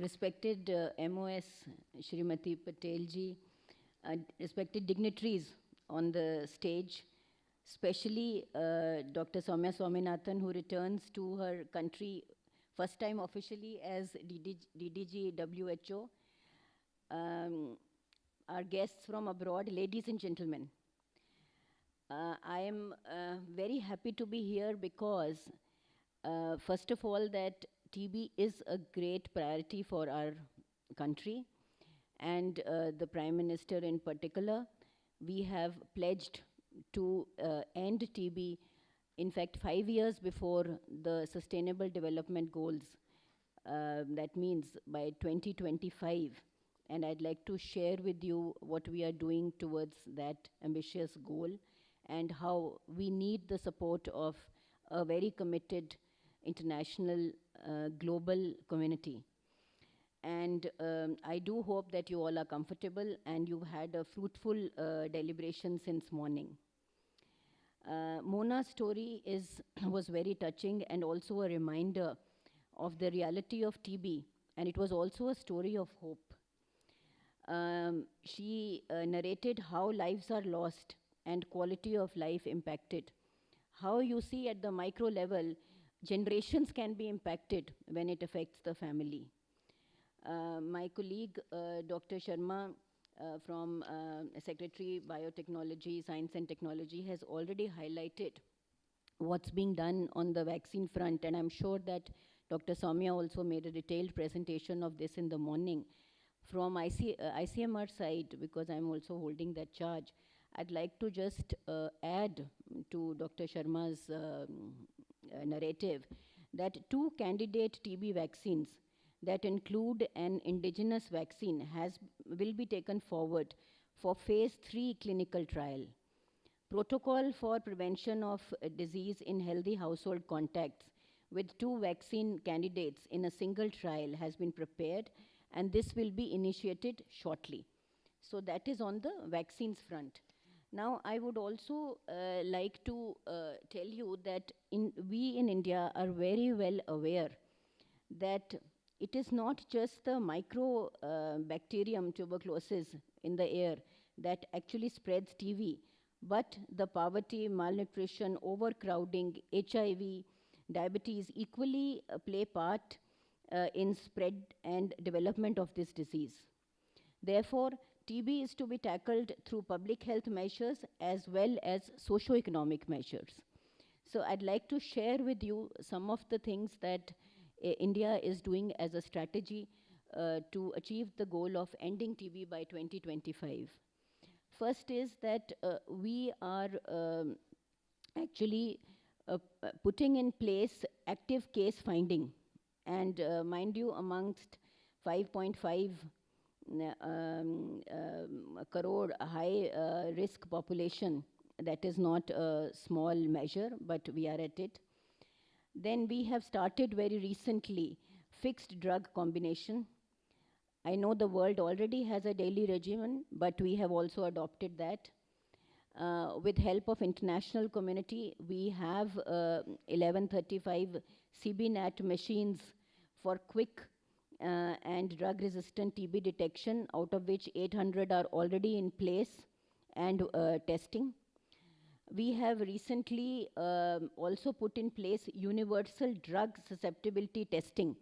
respected MOS Shrimati Patel ji, respected dignitaries on the stage, especially Dr. Soumya Swaminathan, who returns to her country first time officially as DDG WHO, our guests from abroad, ladies and gentlemen. I am very happy to be here because, first of all, that TB is a great priority for our country, and the Prime Minister in particular. We have pledged to end TB, in fact, 5 years before the Sustainable Development Goals. That means by 2025. And I'd like to share with you what we are doing towards that ambitious goal and how we need the support of a very committed international global community. And I do hope that you all are comfortable and you've had a fruitful deliberation since morning. Mona's story was very touching and also a reminder of the reality of TB, and it was also a story of hope. She narrated how lives are lost and quality of life impacted. How you see at the micro level, generations can be impacted when it affects the family. My colleague, Dr. Sharma, from Secretary Biotechnology, Science and Technology, has already highlighted what's being done on the vaccine front, and I'm sure that Dr. Soumya also made a detailed presentation of this in the morning. From ICMR side, because I'm also holding that charge, I'd like to just add to Dr. Sharma's narrative that 2 candidate TB vaccines that include an indigenous vaccine will be taken forward for phase 3 clinical trial. Protocol for prevention of disease in healthy household contacts with 2 vaccine candidates in a single trial has been prepared, and this will be initiated shortly. So that is on the vaccines front. Now, I would also like to tell you that we in India are very well aware that it is not just the microbacterium tuberculosis in the air that actually spreads TB, but the poverty, malnutrition, overcrowding, HIV, diabetes equally play part in spread and development of this disease. Therefore, TB is to be tackled through public health measures as well as socio-economic measures. So I'd like to share with you some of the things that India is doing as a strategy to achieve the goal of ending TB by 2025. First is that we are actually putting in place active case finding. And mind you, amongst 5.5 crore high risk population, that is not a small measure, but we are at it. Then we have started very recently fixed drug combination. I know the world already has a daily regimen, but we have also adopted that. With help of international community, we have 1135 CBNAT machines for quick and drug-resistant TB detection, out of which 800 are already in place and testing. We have recently also put in place universal drug susceptibility testing.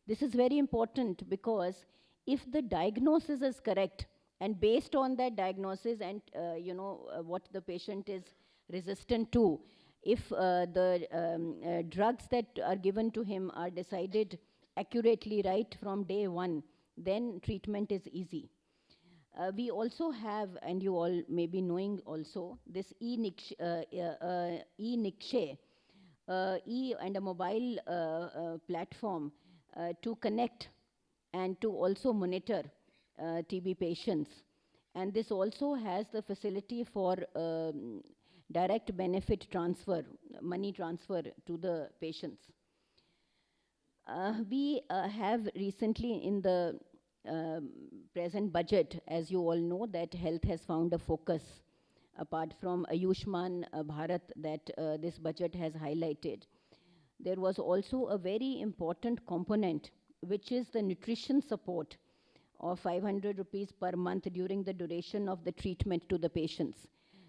This is very important because if the diagnosis is correct, and based on that diagnosis and what the patient is resistant to, if the drugs that are given to him are decided accurately right from day 1, then treatment is easy. We also have, and you all may be knowing also, this e-Nikshe, and a mobile platform to connect and to also monitor TB patients. And this also has the facility for direct benefit transfer, money transfer to the patients. We have recently in the present budget, as you all know, that health has found a focus apart from Ayushman Bharat that this budget has highlighted. There was also a very important component which is the nutrition support of 500 rupees per month during the duration of the treatment to the patients.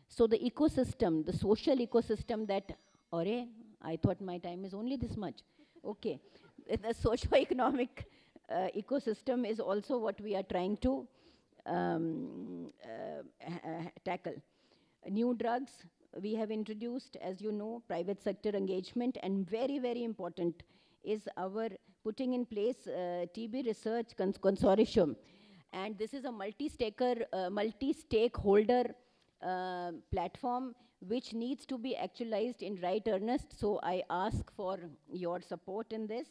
So the ecosystem, the social ecosystem that, Ore, I thought my time is only this much. Okay. The socio-economic ecosystem is also what we are trying to tackle. New drugs, we have introduced, as you know, private sector engagement, and very, very important is our putting in place TB research consortium. And this is a multi-stakeholder platform which needs to be actualized in right earnest. So I ask for your support in this.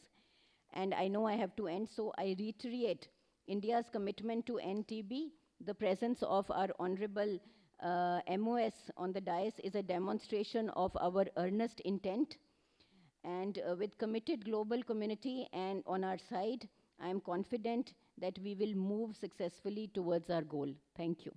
And I know I have to end, so I reiterate India's commitment to end TB. The presence of our honorable MOS on the dais is a demonstration of our earnest intent. And with committed global community and on our side, I am confident that we will move successfully towards our goal. Thank you.